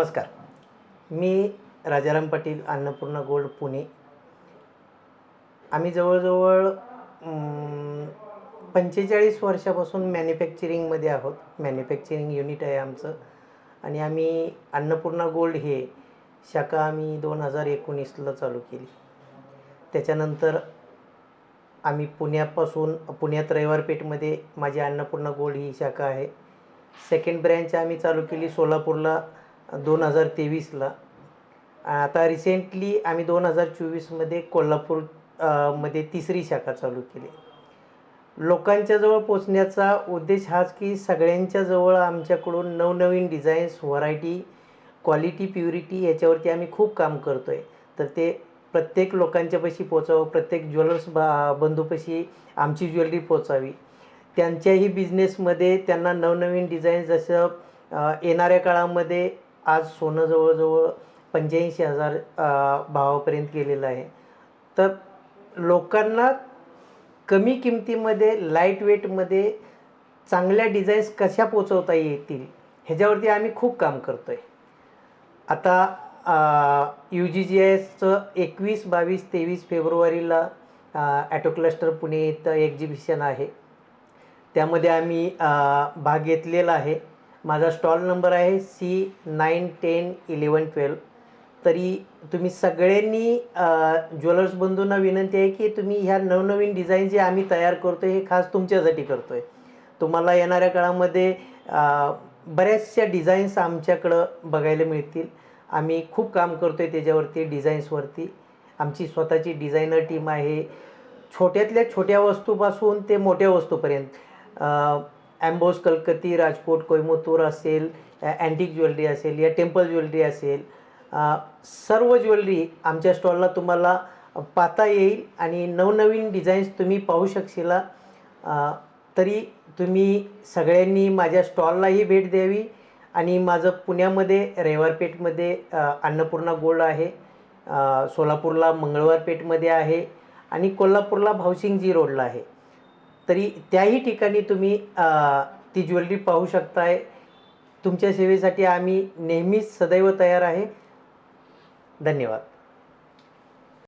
नमस्कार. मी राजाराम पाटील, अन्नपूर्णा गोल्ड, पुणे. आम्ही जवळजवळ 45 वर्षापासून मॅन्युफॅक्चरिंगमध्ये आहोत. मॅन्युफॅक्चरिंग युनिट आहे आमचं. आणि आम्ही अन्नपूर्णा गोल्ड हे शाखा आम्ही 2019ला चालू केली. त्याच्यानंतर आम्ही पुण्यात रविवारपेठमध्ये माझी अन्नपूर्णा गोल्ड ही शाखा आहे. सेकंड ब्रँच आम्ही चालू केली सोलापूरला 2023ला. आता रिसेंटली आम्ही 2024मध्ये कोल्हापूर मध्ये तिसरी शाखा चालू केली. लोकांच्या जवळ पोचण्याचा उद्देश हाच की सगळ्यांच्या जवळ आमच्याकडून नवनवीन डिझाईन्स, व्हरायटी, क्वालिटी, प्युरिटी याच्यावरती आम्ही खूप काम करतो आहे. तर ते प्रत्येक लोकांच्यापाशी पोचावं, प्रत्येक ज्वेलर्स बंधूपाशी आमची ज्वेलरी पोचावी. त्यांच्याही बिझनेसमध्ये त्यांना नवनवीन डिझाईन, जसं येणाऱ्या काळामध्ये आज सोनं जवळजवळ 85,000 भावापर्यंत गेलेलं आहे. तर लोकांना कमी किमतीमध्ये, लाईट वेटमध्ये चांगल्या डिझाईन्स कशा पोचवता येतील ह्याच्यावरती आम्ही खूप काम करतो आहे. आता UGGISचं 21, 22, 23 फेब्रुवारीला ॲटो क्लस्टर पुणे इथं एक्झिबिशन आहे. त्यामध्ये आम्ही भाग घेतलेला आहे. माझा स्टॉल नंबर आहे C9, 10, 11, 12. तरी तुम्ही सगळ्यांनी ज्वेलर्स बंधूंना विनंती आहे की तुम्ही ह्या नवनवीन डिझाईन जे आम्ही तयार करतो आहे हे खास तुमच्यासाठी करतो आहे. तुम्हाला येणाऱ्या काळामध्ये बऱ्याचशा डिझाईन्स आमच्याकडं बघायला मिळतील. आम्ही खूप काम करतो आहे त्याच्यावरती, डिझाईन्सवरती. आमची स्वतःची डिझायनर टीम आहे. छोट्यातल्या छोट्या वस्तूपासून ते मोठ्या वस्तूपर्यंत, ॲम्बोस कलकत्ती, राजकोट, कोयमुतूर असेल, अँटिक ज्वेलरी असेल या टेम्पल ज्वेलरी असेल, सर्व ज्वेलरी आमच्या स्टॉलला तुम्हाला पाहता येईल आणि नवनवीन डिझाईन्स तुम्ही पाहू शकशीला. तरी तुम्ही सगळ्यांनी माझ्या स्टॉललाही भेट द्यावी. आणि माझं पुण्यामध्ये रविवारपेठमध्ये अन्नपूर्णा गोल्ड आहे, सोलापूरला मंगळवारपेठमध्ये आहे आणि कोल्हापूरला भावसिंगजी रोडला आहे. तरी त्याही ठिकाणी तुम्ही ती ज्वेलरी पाहू शकताय. तुमच्या सेवेसाठी आम्ही नेहमीच सदैव तयार आहे. धन्यवाद.